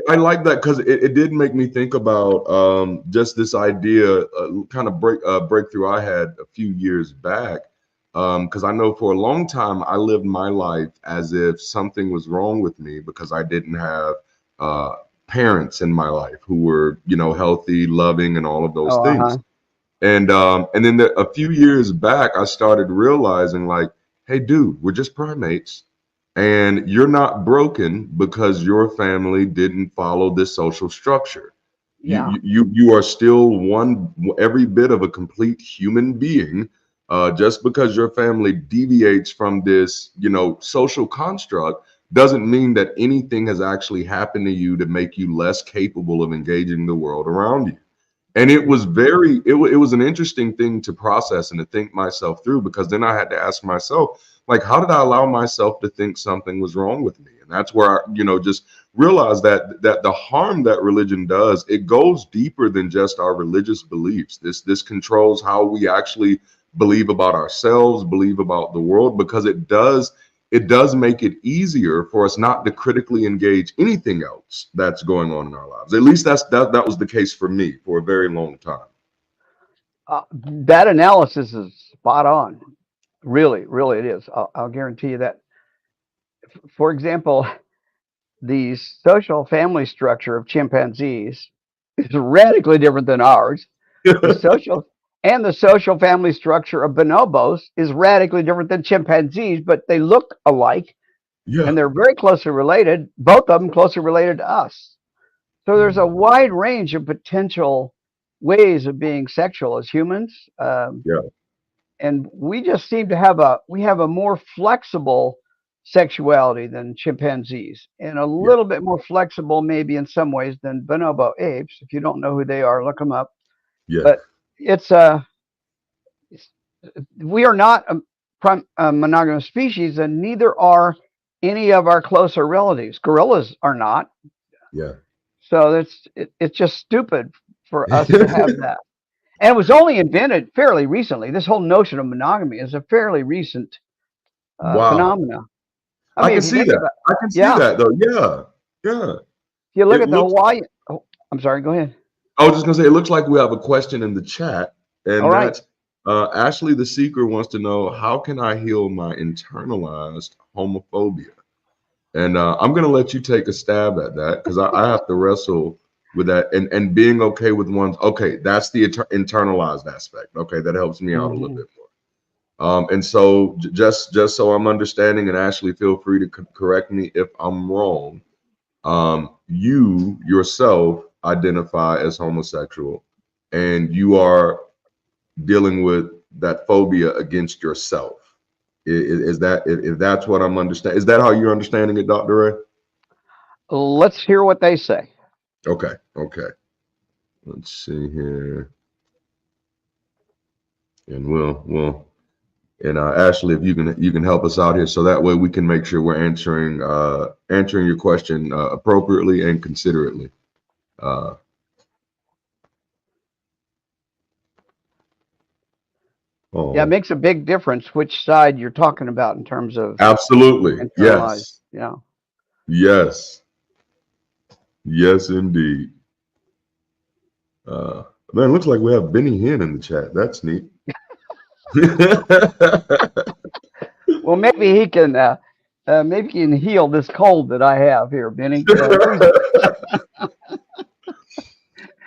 I like that because it did make me think about just this idea, kind of breakthrough I had a few years back. Because I know for a long time I lived my life as if something was wrong with me because I didn't have uh, parents in my life who were, healthy, loving, and all of those Oh, things. uh-huh. And then a few years back, I started realizing, like, hey, dude, we're just primates, and you're not broken because your family didn't follow this social structure. You Yeah. you are still every bit of a complete human being. Just because your family deviates from this, social construct doesn't mean that anything has actually happened to you to make you less capable of engaging the world around you. And it was it was an interesting thing to process and to think myself through, because then I had to ask myself, like, how did I allow myself to think something was wrong with me? And that's where I, just realized that the harm that religion does, it goes deeper than just our religious beliefs. This controls how we actually believe about ourselves, believe about the world, because it does make it easier for us not to critically engage anything else that's going on in our lives. At least that was the case for me for a very long time. That analysis is spot on. Really, really, it is. I'll guarantee you that. For example, the social family structure of chimpanzees is radically different than ours. The social the social family structure of bonobos is radically different than chimpanzees, but they look alike Yeah. and they're very closely related. Both of them closely related to us. So there's a wide range of potential ways of being sexual as humans, Yeah. and we just seem to have a more flexible sexuality than chimpanzees, and a Yeah. little bit more flexible maybe in some ways than bonobo apes. If you don't know who they are, look them up. Yeah. But it's it's- we are not a monogamous species, and neither are any of our closer relatives. Gorillas are not. Yeah. So it's just stupid for us to have that. And it was only invented fairly recently. This whole notion of monogamy is a fairly recent Wow. phenomena. I I mean, can if you see think that. about, I can see yeah, that though. Yeah. Yeah. if you look It at the looks Hawaii, oh, I'm sorry, go ahead. I was just gonna say, it looks like we have a question in the chat, All and right. that's Ashley the Seeker wants to know, how can I heal my internalized homophobia? And I'm going to let you take a stab at that, because I have to wrestle with that, and being okay with one's, okay, that's the internalized aspect. Okay, that helps me out a little Hmm. bit more. And so just so I'm understanding, and Ashley, feel free to correct me if I'm wrong. You yourself identify as homosexual, and you are dealing with that phobia against yourself. Is that, if that's what I'm understanding? Is that how you're understanding it, Dr. Ray? Let's hear what they say. Okay, okay. Let's see here, and and Ashley, if you can help us out here, so that way we can make sure we're answering your question appropriately and considerately. Uh, Yeah, it oh, makes a big difference which side you're talking about in terms of absolutely, internalized. yes, Yeah. yes, yes, indeed. Uh, Man, looks like we have Benny Hinn in the chat. That's neat. Well, maybe he can heal this cold that I have here, Benny.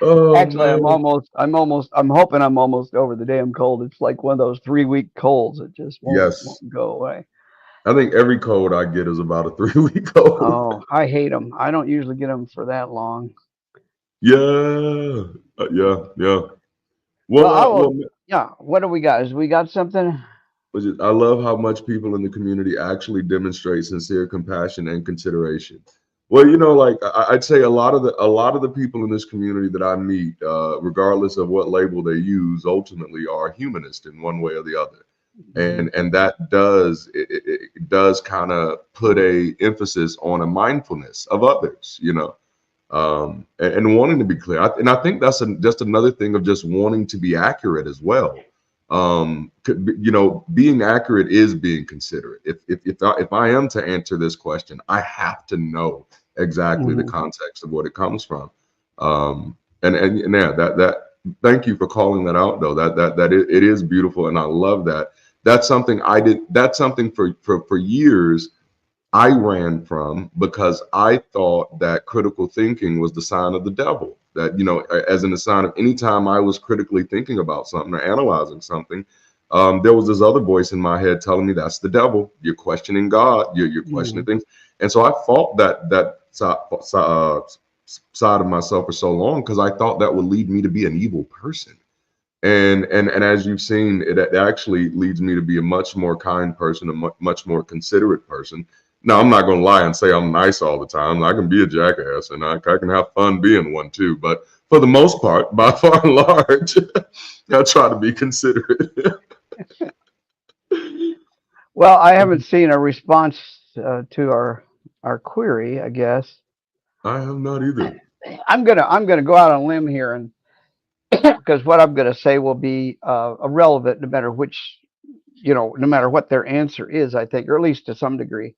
Oh Actually, man. I'm hoping I'm almost over the damn cold. It's like one of those 3 week colds that just Yes. won't go away. I think every cold I get is about a 3 week old. Oh, I hate them. I don't usually get them for that long. Yeah. Yeah. Yeah. Well, Well, I will. well, Yeah. What do we got? Is we got something? I love how much people in the community actually demonstrate sincere compassion and consideration. Well, like I'd say a lot of the people in this community that I meet, regardless of what label they use, ultimately are humanist in one way or the other, Mhm. and that does kind of put a emphasis on a mindfulness of others, and wanting to be clear. And I think that's just another thing of just wanting to be accurate as well. Being accurate is being considerate. If I am to answer this question, I have to know exactly the Mhm. context of what it comes from. And yeah, that thank you for calling that out though. It is beautiful, and I love that. That's something I did. That's something for years I ran from, because I thought that critical thinking was the sign of the devil. That, as in the sign of anytime I was critically thinking about something or analyzing something, there was this other voice in my head telling me that's the devil. You're questioning God. You're questioning Mhm. things. And so I fought side of myself for so long, because I thought that would lead me to be an evil person. And as you've seen, it actually leads me to be a much more kind person, a much more considerate person. Now, I'm not going to lie and say I'm nice all the time. I can be a jackass, and I can have fun being one too. But for the most part, by far and large, I try to be considerate. Well, I haven't seen a response to our query, I guess. I have not either. I'm gonna go out on a limb here, and because what I'm gonna say will be irrelevant no matter which, no matter what their answer is, I think, or at least to some degree.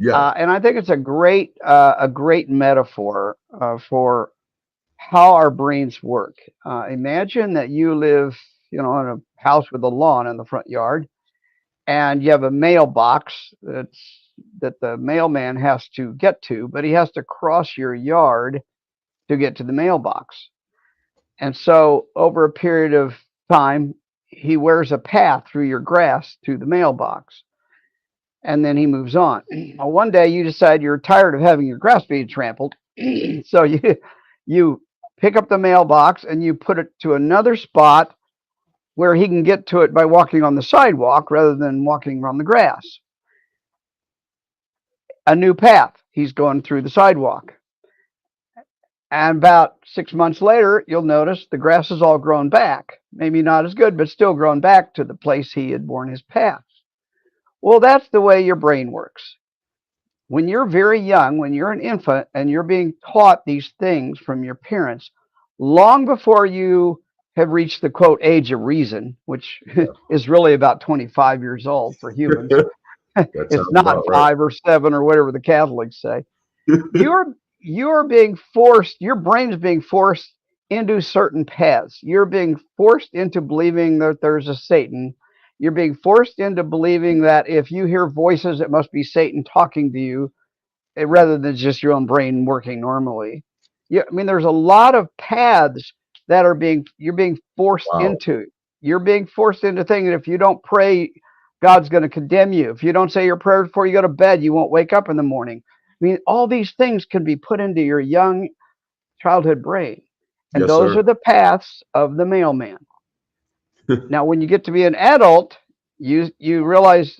Yeah. And I think it's a great metaphor for how our brains work. Imagine that you live, in a house with a lawn in the front yard, and you have a mailbox that the mailman has to get to, but he has to cross your yard to get to the mailbox. And so, over a period of time, he wears a path through your grass to the mailbox, and then he moves on. Well, one day you decide you're tired of having your grass being trampled, so you pick up the mailbox and you put it to another spot where he can get to it by walking on the sidewalk rather than walking on the grass. A new path. He's going through the sidewalk. And about 6 months later, you'll notice the grass has all grown back. Maybe not as good, but still grown back to the place he had worn his path. Well, that's the way your brain works. When you're very young, when you're an infant and you're being taught these things from your parents, long before you have reached the quote age of reason, which is really about 25 years old for humans, That it's sounds not about right. 5 or 7 or whatever the Catholics say. You're being forced, your brain is being forced into certain paths. You're being forced into believing that there's a Satan. You're being forced into believing that if you hear voices, it must be Satan talking to you, rather than just your own brain working normally. I mean, there's a lot of paths that you're being forced Wow. into. You're being forced into thinking if you don't pray, God's going to condemn you. If you don't say your prayers before you go to bed, you won't wake up in the morning. I mean, all these things can be put into your young childhood brain. And Yes, those sir. are the paths of the mailman. Now, when you get to be an adult, you realize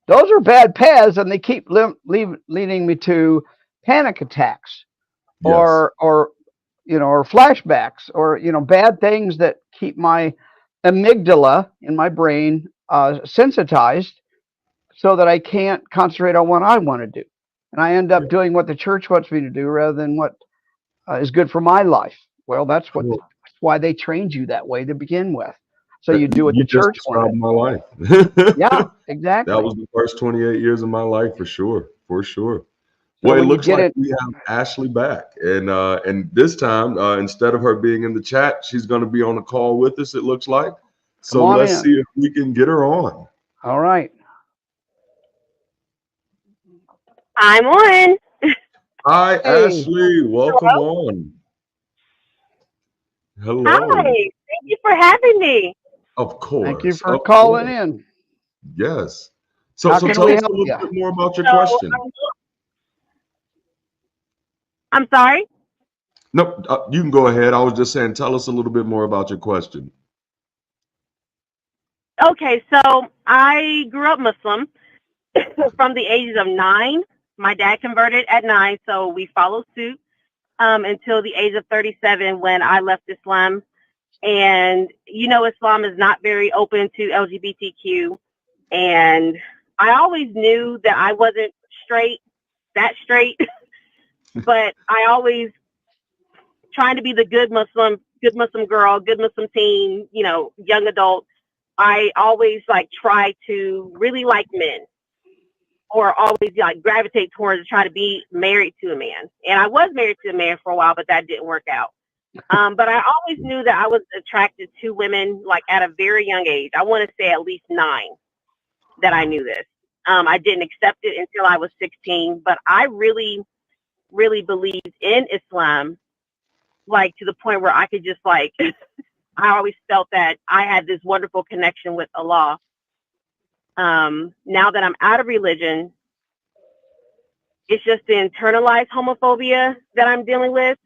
those are bad paths, and they keep leading me to panic attacks, Yes. or flashbacks, or bad things that keep my amygdala in my brain sensitized, so that I can't concentrate on what I want to do, and I end up doing what the church wants me to do rather than what is good for my life. Well, that's why they trained you that way to begin with, so you do what You the just church described wanted. my life. Yeah, That exactly. was the first 28 years of my life for sure. For sure. So Well, it when you looks get like it, we have Ashley back, and this time, instead of her being in the chat, she's going to be on the call with us. It looks like. come So on let's see in. if we can get her on. All right. I'm on. Hi, Hey, Ashley. Welcome Hello. on. Hi. Hello. Thank you for having me. Of thank you course. for Of calling course. in. Yes. So How so can tell we us a help little you? bit more about your So question. I'm sorry. No, you can go ahead. I was just saying, tell us a little bit more about your question. Okay, so I grew up Muslim from the ages of 9. My dad converted at 9, so we followed suit until the age of 37 when I left Islam. And Islam is not very open to LGBTQ. And I always knew that I wasn't that straight, but I always trying to be the good Muslim girl, good Muslim teen, young adult. I always try to really like men or always like gravitate towards try to be married to a man. And I was married to a man for a while, but that didn't work out. But I always knew that I was attracted to women like at a very young age. I want to say at least 9 that I knew this. I didn't accept it until I was 16, but I really, really believed in Islam, like to the point where I could just like, I always felt that I had this wonderful connection with Allah. Now that I'm out of religion, it's just the internalized homophobia that I'm dealing with.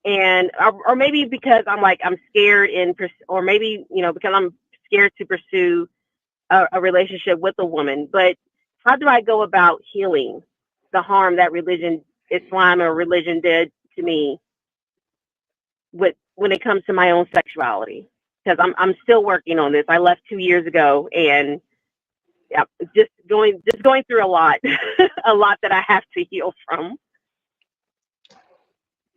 And, or maybe because I'm scared or maybe, because I'm scared to pursue a relationship with a woman. But how do I go about healing the harm that Islam or religion did to me when it comes to my own sexuality? Because I'm still working on this. I left 2 years ago, and yeah, just going through a lot, a lot that I have to heal from.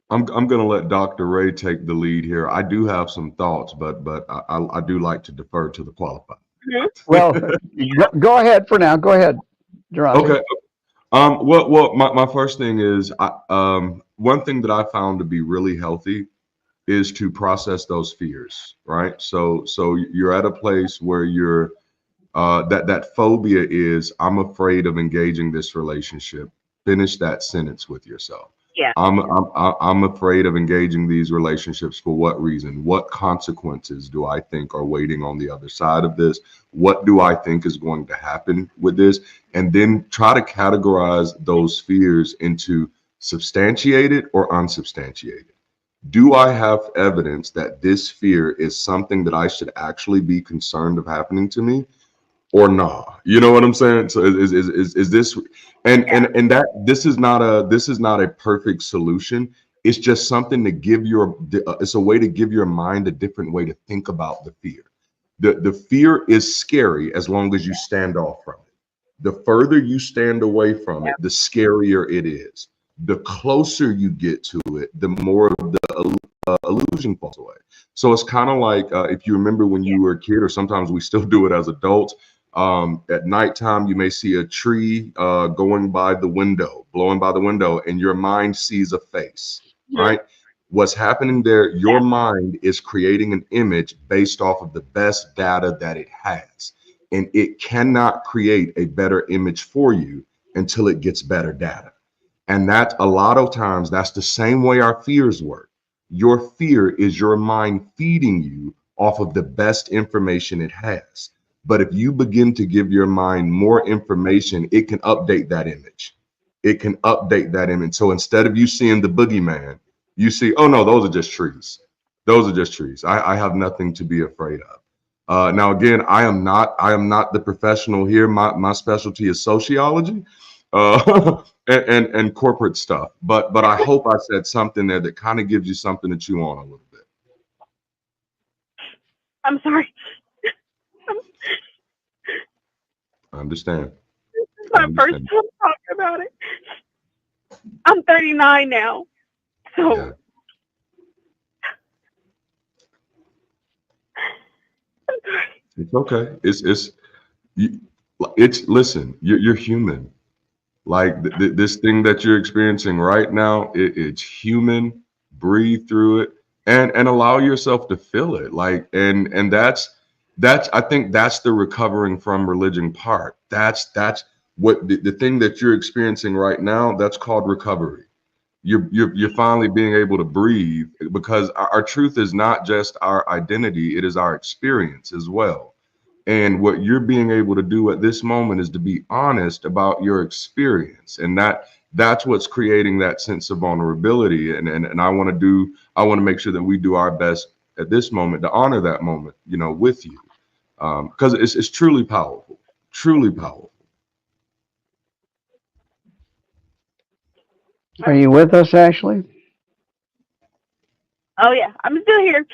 I'm going to let Dr. Ray take the lead here. I do have some thoughts, but I do like to defer to the qualified. Mm-hmm. Well, go ahead for now. Go ahead, Darante. Okay. Well, my first thing is, one thing that I found to be really healthy is to process those fears, right? So you're at a place where you're, that phobia is, I'm afraid of engaging this relationship. Finish that sentence with yourself. Yeah. I'm afraid of engaging these relationships. For what reason? What consequences do I think are waiting on the other side of this? What do I think is going to happen with this? And then try to categorize those fears into substantiated or unsubstantiated. Do I have evidence that this fear is something that I should actually be concerned of happening to me? Or nah, you know what I'm saying? So is this, and that this is not a perfect solution. It's just something to give it's a way to give your mind a different way to think about the fear. The fear is scary as long as you stand off from it. The further you stand away from it, the scarier it is. The closer you get to it, the more of the illusion falls away. So it's kind of like if you remember when you were a kid, or sometimes we still do it as adults. At nighttime, you may see a tree blowing by the window, and your mind sees a face, right? What's happening there, your mind is creating an image based off of the best data that it has. And it cannot create a better image for you until it gets better data. And that a lot of times, that's the same way our fears work. Your fear is your mind feeding you off of the best information it has. But if you begin to give your mind more information, it can update that image. It can update that image. So instead of you seeing the boogeyman, you see, oh no, those are just trees. Those are just trees. I have nothing to be afraid of. Now, again, I am not the professional here. My specialty is sociology and corporate stuff. But I hope I said something there that kind of gives you something to chew on a little bit. I'm sorry. I understand. This is my first time talking about it. I'm 39 now, so. Yeah. It's okay. Listen, you're human. Like this thing that you're experiencing right now, it's human. Breathe through it and allow yourself to feel it. Like, and that's I think that's the recovering from religion part. That's what the thing that you're experiencing right now, that's called recovery. You're finally being able to breathe, because our truth is not just our identity, it is our experience as well. And what you're being able to do at this moment is to be honest about your experience. And that's what's creating that sense of vulnerability. And I want to make sure that we do our best at this moment to honor that moment, with you. Because it's truly powerful, truly powerful. Are you with us, Ashley? Oh yeah, I'm still here.